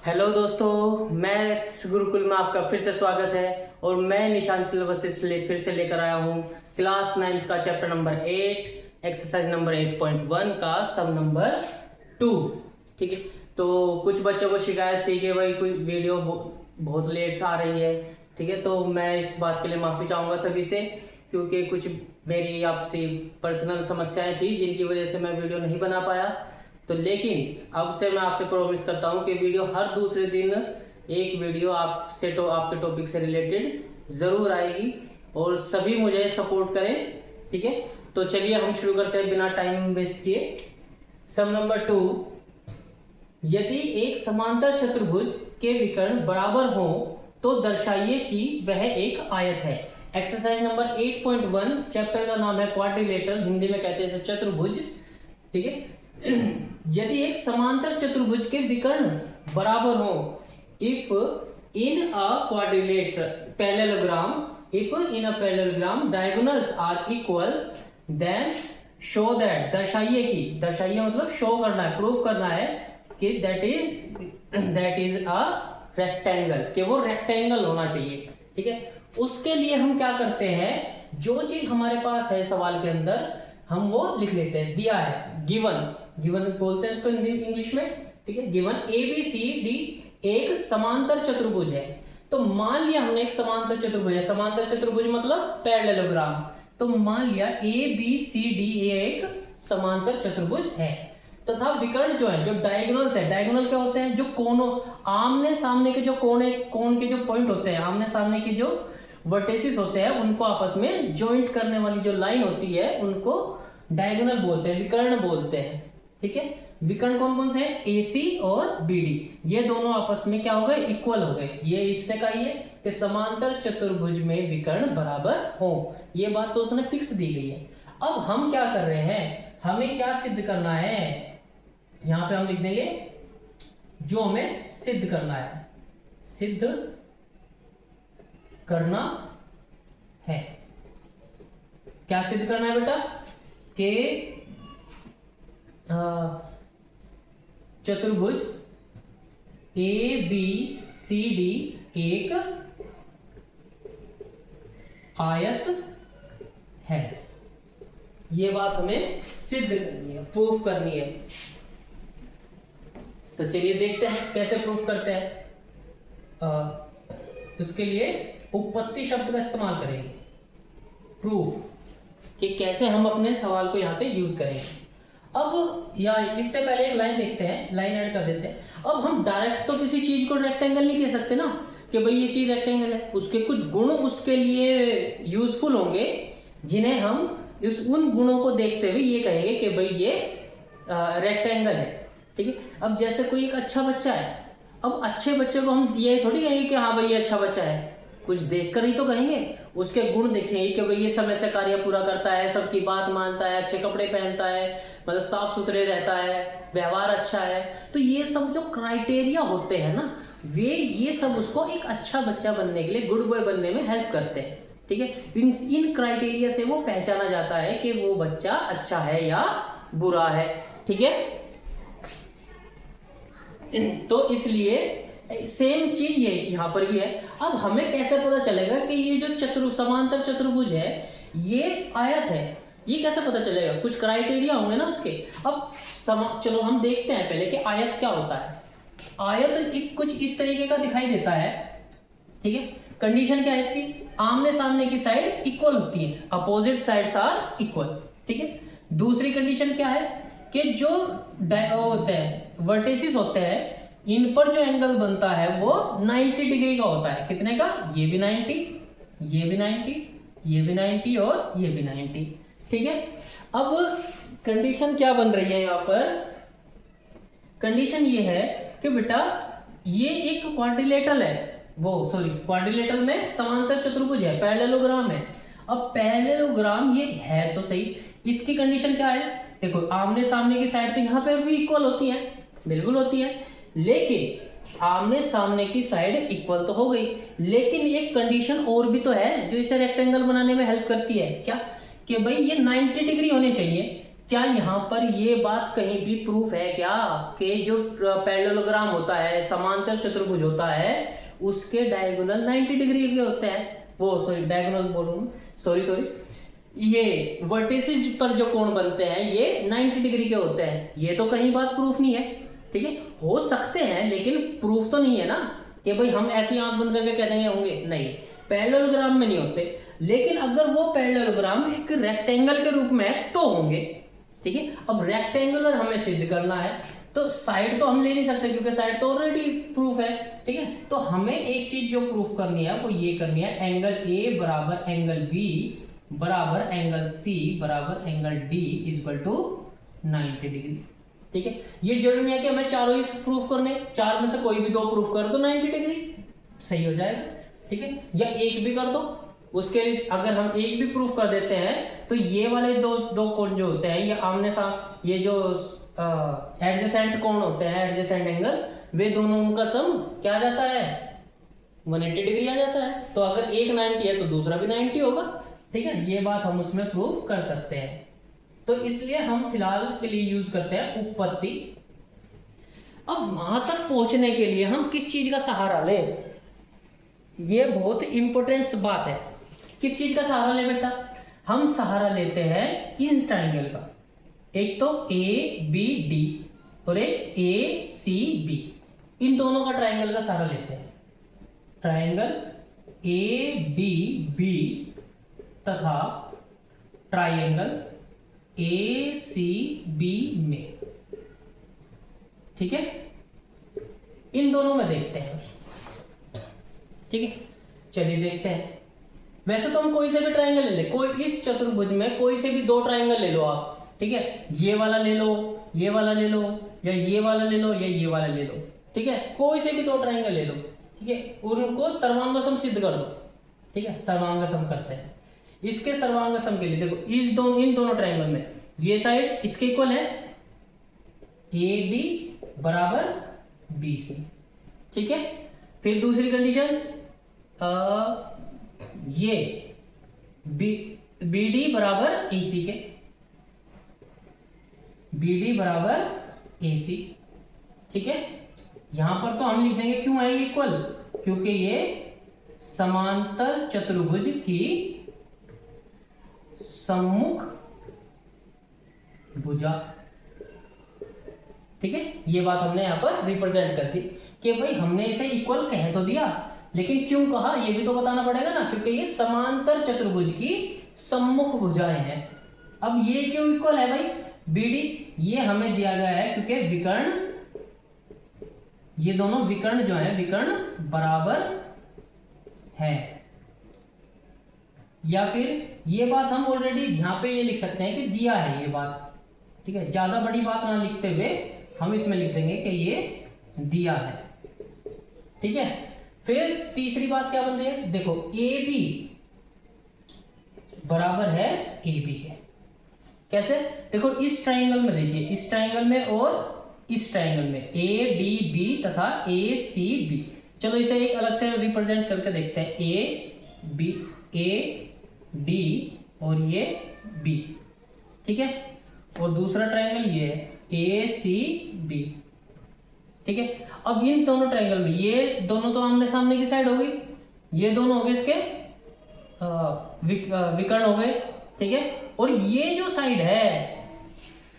Hello दोस्तों, मैं गुरुकुल में आपका फिर से स्वागत है। और मैं निशान सिलेबस इसलिए फिर से लेकर आया हूँ क्लास 9 का चैप्टर नंबर 8 एक्सरसाइज नंबर 8.1 का सम नंबर 2। ठीक है, तो कुछ बच्चों को शिकायत थी कि भाई कोई वीडियो बहुत लेट आ रही है। ठीक है, तो मैं इस बात के लिए माफ़ी चाहूँगा सभी से, क्योंकि कुछ मेरी आपसे पर्सनल समस्याएं थी जिनकी वजह से मैं वीडियो नहीं बना पाया। तो लेकिन अब से मैं आपसे प्रॉमिस करता हूँ कि वीडियो हर दूसरे दिन एक वीडियो आपसे आपके टॉपिक से रिलेटेड ज़रूर आएगी और सभी मुझे सपोर्ट करें। ठीक है, तो चलिए हम शुरू करते हैं बिना टाइम वेस्ट किए। सम नंबर 2, यदि एक समांतर चतुर्भुज के विकर्ण बराबर हो तो दर्शाइए कि वह एक आयत है। एक्सरसाइज नंबर 8.1 चैप्टर का नाम है क्वाड्रिलेटरल, हिंदी में कहते हैं इसे चतुर्भुज। ठीक है, यदि एक समांतर चतुर्भुज के विकर्ण बराबर हो, if in a quadrilateral parallelogram, if in a parallelogram diagonals are equal, then show that, दर्शाइए मतलब शो करना है, प्रूफ करना है कि दैट इज अ रेक्टेंगल, कि वो रेक्टेंगल होना चाहिए। ठीक है, उसके लिए हम क्या करते हैं, जो चीज हमारे पास है सवाल के अंदर हम वो लिख लेते हैं। दिया है गिवन बोलते हैं इसको इंग्लिश में। ठीक है, गिवन ABCD एक समांतर चतुर्भुज है। तो मान लिया हमने एक समांतर चतुर्भुज है, समांतर चतुर्भुज मतलब पैरेललोग्राम। तो मान लिया ABCD एक समांतर चतुर्भुज है तथा विकर्ण जो है, जो डायगोनल्स है, डायगोनल क्या होते हैं, जो कोनों आमने सामने के जो कोण के जो पॉइंट होते हैं, आमने सामने के जो वर्टेसिस होते हैं, उनको आपस में जॉइंट करने वाली जो लाइन होती है उनको डायगोनल बोलते हैं, विकर्ण बोलते हैं। ठीक है, विकर्ण कौन कौन से हैं, AC और BD, ये दोनों आपस में क्या हो गए, इक्वल हो गए। ये इसने कहा है कि समांतर चतुर्भुज में विकर्ण बराबर हो, ये बात तो उसने फिक्स दी गई है। अब हम क्या कर रहे हैं, हमें क्या सिद्ध करना है, यहां पे हम लिख देंगे जो हमें सिद्ध करना है, सिद्ध करना है। क्या सिद्ध करना है बेटा, कि चतुर्भुज ABCD एक आयत है। ये बात हमें सिद्ध करनी है, प्रूफ करनी है। तो चलिए देखते हैं कैसे प्रूफ करते हैं। उसके लिए उपपत्ति शब्द का इस्तेमाल करेंगे, प्रूफ, कि कैसे हम अपने सवाल को यहां से यूज करेंगे। अब या इससे पहले एक लाइन देखते हैं, लाइन ऐड कर देते हैं। अब हम डायरेक्ट तो किसी चीज को रेक्टेंगल नहीं कह सकते ना, कि भाई ये चीज रेक्टेंगल है। उसके कुछ गुण उसके लिए यूजफुल होंगे, जिन्हें हम उन गुणों को देखते हुए ये कहेंगे कि भाई ये रेक्टेंगल है। ठीक है, अब जैसे कोई एक अच्छा बच्चा है, अब अच्छे बच्चे को हम ये थोड़ी कहेंगे कि हाँ भाई ये अच्छा बच्चा है, कुछ देखकर ही तो कहेंगे, उसके गुण देखेंगे कि भाई ये समय से कार्य पूरा करता है, सबकी बात मानता है, अच्छे कपड़े पहनता है, मतलब साफ सुथरे रहता है, व्यवहार अच्छा है। तो ये सब जो क्राइटेरिया होते हैं ना, ये सब उसको एक अच्छा बच्चा बनने के लिए, गुड बॉय बनने में हेल्प करते हैं। ठीक है, इन क्राइटेरिया से वो पहचाना जाता है कि वो बच्चा अच्छा है या बुरा है। ठीक है, तो इसलिए सेम चीज ये यहाँ पर भी है। अब हमें कैसे पता चलेगा कि ये जो समांतर चतुर्भुज है ये आयत है, ये कैसे पता चलेगा, कुछ क्राइटेरिया होंगे ना उसके। अब चलो हम देखते हैं पहले कि आयत क्या होता है। आयत एक कुछ इस तरीके का दिखाई देता है। ठीक है, कंडीशन क्या है इसकी, आमने सामने की साइड इक्वल होती है, अपोजिट साइड्स आर इक्वल। ठीक है, दूसरी कंडीशन क्या है कि जो होते हैं वर्टेसिस होते हैं, इन पर जो एंगल बनता है वो 90 डिग्री का होता है। कितने का, ये भी 90, ये भी 90, ये भी 90 और ये भी 90। ठीक है, अब कंडीशन क्या बन रही है यहाँ पर, कंडीशन ये है कि बेटा ये एक क्वाड्रिलेटरल है, क्वाड्रिलेटरल में समांतर चतुर्भुज है, पैरेललोग्राम है। अब पैरेललोग्राम ये है तो सही, इसकी कंडीशन क्या है, देखो आमने सामने की साइड तो यहाँ पे भी इक्वल होती है, बिल्कुल होती है, लेकिन आमने सामने की साइड इक्वल तो हो गई, लेकिन एक कंडीशन और भी तो है जो इसे रेक्टेंगल बनाने में हेल्प करती है। क्या, कि भाई ये 90 डिग्री होने चाहिए। क्या यहाँ पर ये बात कहीं भी प्रूफ है क्या कि जो पैरेललोग्राम होता है, समांतर चतुर्भुज होता है, उसके डायगोनल 90 डिग्री के होते हैं? वो सॉरी डायगोनल बोल रहा हूँ, सॉरी ये वर्टिसेस पर जो कोण बनते हैं ये 90 डिग्री के होते हैं। ये तो कहीं बात प्रूफ नहीं है, ठीक है। हो सकते हैं लेकिन प्रूफ तो नहीं है ना कि भाई हम ऐसी आंख बंद करके कह देंगे होंगे, नहीं, पैरेललोग्राम में नहीं होते। लेकिन अगर वो पैरेललोग्राम एक रेक्टेंगल के रूप में है तो होंगे, ठीक है। अब रेक्टेंगुलर हमें सिद्ध करना है तो साइड तो हम ले नहीं सकते क्योंकि साइड तो ऑलरेडी प्रूफ है, ठीक है। तो हमें एक चीज जो प्रूफ करनी है वो ये करनी है, एंगल ए बराबर एंगल बी बराबर एंगल सी बराबर angle D equal to 90 degree, ठीक है। ये जरूरी नहीं है कि हमें चारों ही प्रूफ करने, चार में से कोई भी दो प्रूफ कर दो 90 डिग्री सही हो जाएगा, ठीक है। या एक भी कर दो, उसके अगर हम एक भी प्रूफ कर देते हैं तो ये वाले दो कोण जो होते हैं ये आमने सामने, ये जो एडजेसेंट कोण होते हैं, एडजेसेंट एंगल, वे दोनों उनका सम क्या आ जाता है 180 डिग्री आ जाता है। तो अगर एक 90 है तो दूसरा भी 90 होगा, ठीक है। ये बात हम उसमें प्रूफ कर सकते हैं। तो इसलिए हम फिलहाल के लिए यूज करते हैं उपपत्ति। अब वहां तक पहुंचने के लिए हम किस चीज का सहारा लें, ये बहुत इंपॉर्टेंट बात है। किस चीज का सहारा ले बेटा? हम सहारा लेते हैं इन ट्राइंगल का, एक तो ए बी डी और एक ए सी बी, इन दोनों का ट्राइंगल का सहारा लेते हैं। ट्राइंगल ए डी बी तथा ट्राइंगल ए सी बी में, ठीक है। इन दोनों में देखते हैं, ठीक है। चलिए देखते हैं। वैसे तो हम कोई से भी ट्राइंगल ले ले, कोई इस चतुर्भुज में कोई से भी दो ट्राइंगल ले लो आप, ठीक है। ये वाला ले लो, ये वाला ले लो, या ये वाला ले लो, या ये वाला ले लो, ठीक है। कोई से भी दो ट्राइंगल ले लो, ठीक है। उनको सर्वांग सम सिद्ध कर दो, ठीक है। सर्वांग सम करते हैं। इसके सर्वांग सम के लिए देखो, इन दोनों ट्राइंगल में ये साइड इसके इक्वल है ए डी बराबर बी सी, ठीक है। फिर दूसरी कंडीशन, ये बी डी बराबर ए सी के, बी डी बराबर ए सी, ठीक है। यहां पर तो हम लिख देंगे क्यों है ये इक्वल, क्योंकि ये समांतर चतुर्भुज की सम्मुख भुजा, ठीक है। ये बात हमने यहां पर रिप्रेजेंट कर दी कि भाई हमने इसे इक्वल कह तो दिया, लेकिन क्यों कहा ये भी तो बताना पड़ेगा ना, क्योंकि ये समांतर चतुर्भुज की सम्मुख भुजाएं हैं। अब ये क्यों इक्वल है भाई, बीडी ये हमें दिया गया है क्योंकि विकर्ण, ये दोनों विकर्ण जो है विकर्ण बराबर है। या फिर ये बात हम ऑलरेडी यहां पे ये लिख सकते हैं कि दिया है ये बात, ठीक है। ज्यादा बड़ी बात ना लिखते हुए हम इसमें लिख देंगे कि ये दिया है, ठीक है। फिर तीसरी बात क्या बन रही है, देखो ए बी बराबर है ए बी के, कैसे? देखो इस ट्राइंगल में देखिए, इस ट्राइंगल में और इस ट्राइंगल में ए डी बी तथा ए सी बी। चलो इसे एक अलग से रिप्रेजेंट करके देखते हैं, ए बी, ए डी और ये बी, ठीक है। और दूसरा ट्राइंगल ये है ए सी बी, ठीक है। अब इन दोनों ट्राइंगल में ये दोनों तो आमने सामने की साइड हो गई, ये दोनों हो गए इसके विकर्ण हो गए, ठीक है। और ये जो साइड है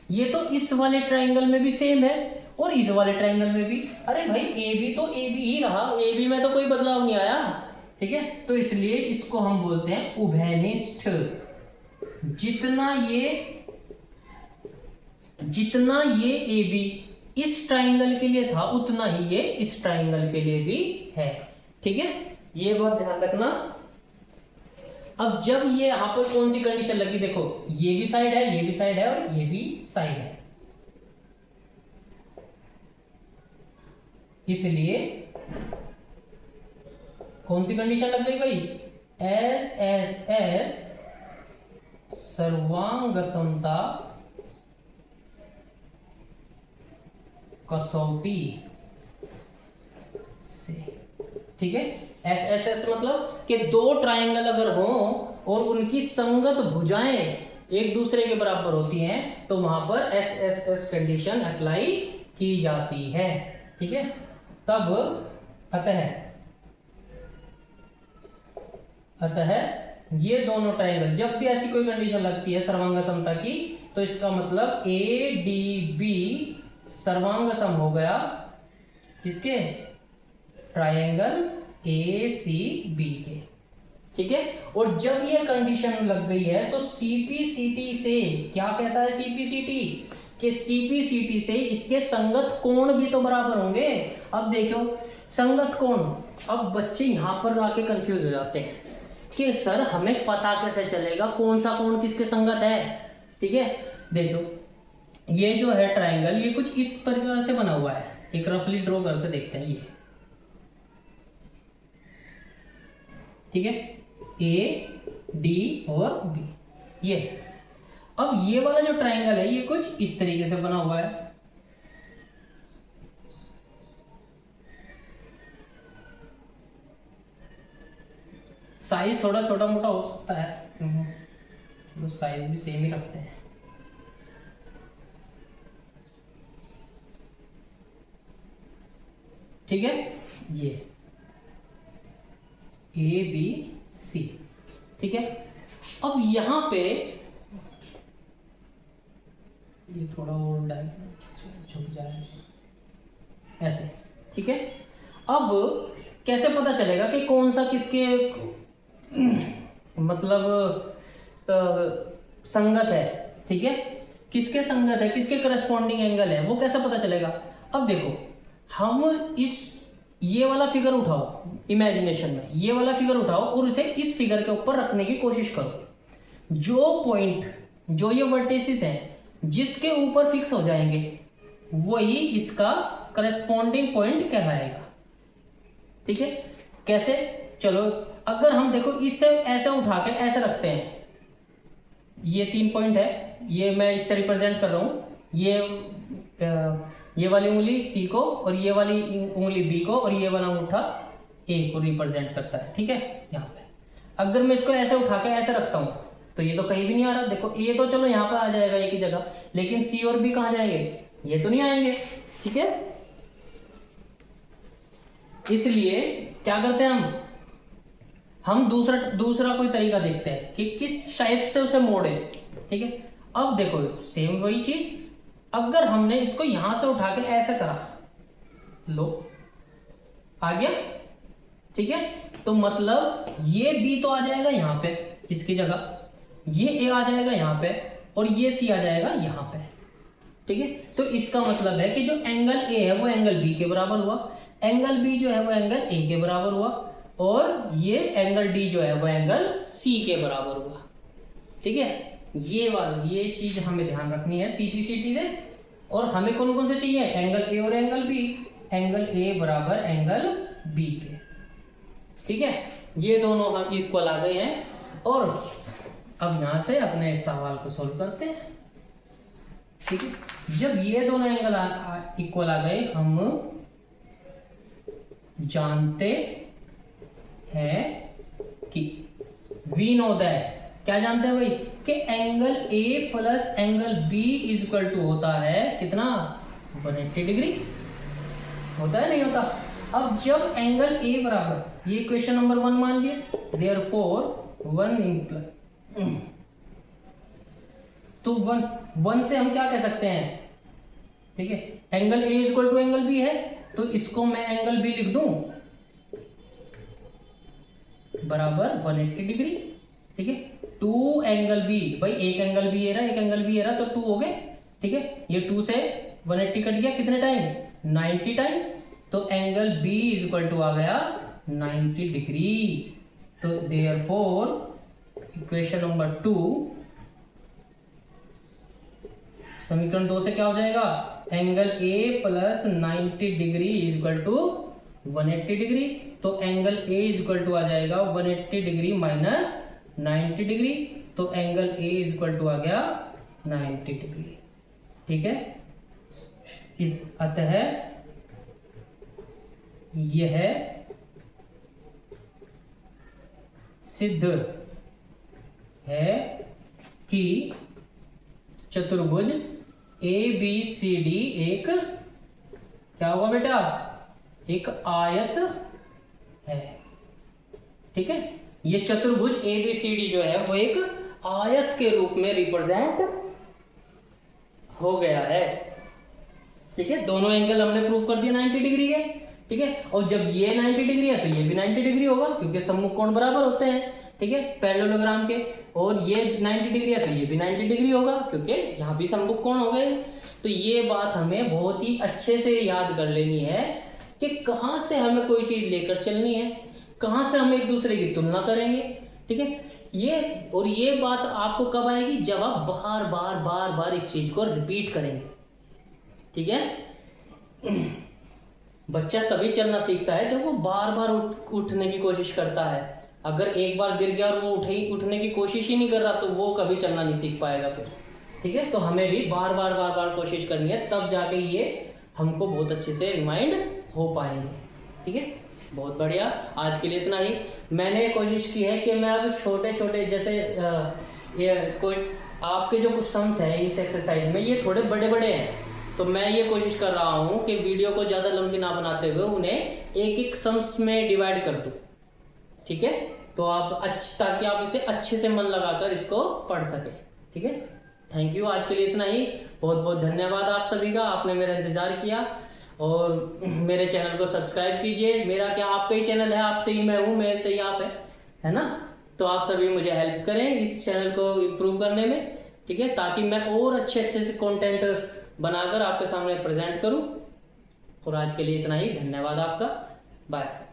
ये तो इस वाले ट्राइंगल में भी सेम है और इस वाले ट्राइंगल में भी। अरे भाई ए बी तो ए बी ही रहा, ए बी में तो कोई बदलाव नहीं आया, ठीक है। तो इसलिए इसको हम बोलते हैं उभयनिष्ठ। जितना ये ए बी इस ट्राइंगल के लिए था उतना ही ये इस ट्राइंगल के लिए भी है, ठीक है। ये बात ध्यान रखना। अब जब ये यहां पर कौन सी कंडीशन लगी, देखो ये भी साइड है, ये भी साइड है और ये भी साइड है, इसलिए कौन सी कंडीशन लग गई भाई, एस एस एस सर्वांग समता कसौटी से, ठीक है। एस एस एस मतलब कि दो ट्राइंगल अगर हो और उनकी संगत भुजाएं एक दूसरे के बराबर होती हैं तो वहां पर एस कंडीशन अप्लाई की जाती है। ठीक है, तब अतः ये दोनों ट्रायंगल, जब भी ऐसी कोई कंडीशन लगती है सर्वांग समता की, तो इसका मतलब ए डी बी सर्वांग सम हो गया किसके, ट्रायंगल ए सी बी के। ठीक है, और जब ये कंडीशन लग गई है तो सीपीसीटी से क्या कहता है, सीपीसीटी कि सीपीसीटी से इसके संगत कोण भी तो बराबर होंगे। अब देखो संगत कोण, अब बच्चे यहां पर आके कंफ्यूज हो जाते हैं कि सर हमें पता कैसे चलेगा कौन सा कोण किसके संगत है। ठीक है, देखो ये जो है ट्रायंगल, ये कुछ इस प्रकार से बना हुआ है, एक रफली ड्रॉ करके देखते हैं ये। ठीक है, ए डी और बी, ये अब ये वाला जो ट्रायंगल है ये कुछ इस तरीके से बना हुआ है। साइज थोड़ा छोटा मोटा हो सकता है, तो साइज भी सेम ही रखते हैं। ठीक है, ये ए बी सी। ठीक है, अब यहां पे ये थोड़ा और झुक जाए ऐसे। ठीक है, अब कैसे पता चलेगा कि कौन सा किसके मतलब संगत है। ठीक है, किसके संगत है, किसके करस्पॉन्डिंग एंगल है, वो कैसे पता चलेगा। अब देखो हम ये वाला फिगर उठाओ इमेजिनेशन में, ये वाला फिगर उठाओ और उसे इस फिगर के ऊपर रखने की कोशिश करो। जो पॉइंट, जो ये वर्टिसेस हैं जिसके ऊपर फिक्स हो जाएंगे वही इसका करस्पॉन्डिंग पॉइंट कहलाएगा। ठीक है, कैसे, चलो अगर हम देखो इससे ऐसे उठा के ऐसे रखते हैं, ये 3 पॉइंट है, ये मैं इससे रिप्रेजेंट कर रहा हूं, ये वाली उंगली सी को और ये वाली उंगली बी को और ये वाला अंगूठा ए को रिप्रेजेंट करता है। ठीक है, यहाँ पे अगर मैं इसको ऐसे उठा के ऐसे रखता हूं तो ये तो कहीं भी नहीं आ रहा। देखो ए तो चलो यहाँ पे आ जाएगा एक ही जगह, लेकिन सी और बी कहाँ जाएंगे, ये तो नहीं आएंगे। ठीक है, इसलिए क्या करते हैं हम दूसरा कोई तरीका देखते हैं कि किस शायद से उसे मोड़े। ठीक है, अब देखो सेम वही चीज, अगर हमने इसको यहां से उठा के ऐसे करा, लो आ गया। ठीक है, तो मतलब ये बी तो आ जाएगा यहां पे इसकी जगह, ये ए आ जाएगा यहां पे और ये सी आ जाएगा यहां पे। ठीक है, तो इसका मतलब है कि जो एंगल ए है वो एंगल बी के बराबर हुआ, एंगल बी जो है वो एंगल ए के बराबर हुआ, और ये एंगल डी जो है वो एंगल सी के बराबर हुआ। ठीक है, ये चीज हमें ध्यान रखनी है सीपीसीटी से। और हमें कौन कौन से चाहिए, एंगल ए और एंगल बी, एंगल ए बराबर एंगल बी के। ठीक है, ये दोनों हम इक्वल आ गए हैं और अब यहां से अपने सवाल को सोल्व करते हैं। ठीक है, जब ये दोनों एंगल इक्वल आ गए, हम जानते हैं कि वी नो दैट, क्या जानते हैं भाई, कि angle A plus angle B is equal to होता है कितना, 180 डिग्री होता है नहीं होता। अब जब एंगल ए बराबर, ये क्वेश्चन नंबर 1 मान लिए, देयरफॉर 1 इंप्लाई, तो 1 से हम क्या कह सकते हैं। ठीक है, angle A is equal to angle B है, तो इसको मैं एंगल बी लिख दूं बराबर 180 डिग्री। ठीक है, 2 एंगल बी, भाई एक एंगल बी ये रहा, एक एंगल बी ये रहा, तो 2 हो गए। ठीक है, ये 2 से 180 कट गया, कितने टाइम, 90 टाइम, तो angle B is equal to आ गया 90 डिग्री। तो देयरफॉर इक्वेशन नंबर 2, समीकरण 2 से क्या हो जाएगा, angle A plus 90 degree is equal to 180 degree, तो angle A is equal to आ जाएगा 180 डिग्री माइनस 90 डिग्री, तो angle A is equal to आ गया 90 डिग्री। ठीक है, अतः यह सिद्ध है कि चतुर्भुज ABCD एक क्या होगा बेटा, एक आयत है। ठीक है, ये चतुर्भुज ABCD जो है वो एक आयत के रूप में रिप्रेजेंट हो गया है। ठीक है, दोनों एंगल हमने प्रूव कर दिया 90 डिग्री के। ठीक है, और जब ये 90 डिग्री है तो ये भी 90 डिग्री होगा, क्योंकि सम्मुख कोण बराबर होते हैं। ठीक है, पैरेललोग्राम के। और ये 90 डिग्री है तो ये भी 90 डिग्री होगा, क्योंकि यहाँ भी सम्मुख कोण हो गए। तो ये बात हमें बहुत ही अच्छे से याद कर लेनी है कि कहाँ से हमें कोई चीज लेकर चलनी है, कहाँ से हम एक दूसरे की तुलना करेंगे। ठीक है, ये बात आपको कब आएगी, जब आप बार बार बार बार इस चीज को रिपीट करेंगे। ठीक है, बच्चा तभी चलना सीखता है जब वो बार बार उठने की कोशिश करता है। अगर एक बार गिर गया और वो उठने की कोशिश ही नहीं कर रहा तो वो कभी चलना नहीं सीख पाएगा फिर। ठीक है, तो हमें भी बार बार कोशिश करनी है, तब जाके ये हमको बहुत अच्छे से रिमाइंड हो पाएंगे। ठीक है, बहुत बढ़िया। आज के लिए इतना ही। मैंने कोशिश की है कि मैं अब छोटे छोटे जैसे ये कोई आपके जो कुछ सम्स हैं इस एक्सरसाइज में ये थोड़े बड़े बड़े हैं, तो मैं ये कोशिश कर रहा हूँ कि वीडियो को ज़्यादा लंबी ना बनाते हुए उन्हें एक एक सम्स में डिवाइड कर दूँ। ठीक है, तो आप ताकि आप इसे अच्छे से मन लगाकर इसको पढ़ सकें। ठीक है, थैंक यू। आज के लिए इतना ही। बहुत बहुत धन्यवाद आप सभी का, आपने मेरा इंतज़ार किया। और मेरे चैनल को सब्सक्राइब कीजिए। मेरा क्या, आपका ही चैनल है, आपसे ही मैं हूँ, मेरे से ही आप है ना। तो आप सभी मुझे हेल्प करें इस चैनल को इम्प्रूव करने में। ठीक है, ताकि मैं और अच्छे से कंटेंट बनाकर आपके सामने प्रेजेंट करूं। और आज के लिए इतना ही। धन्यवाद आपका। बाय।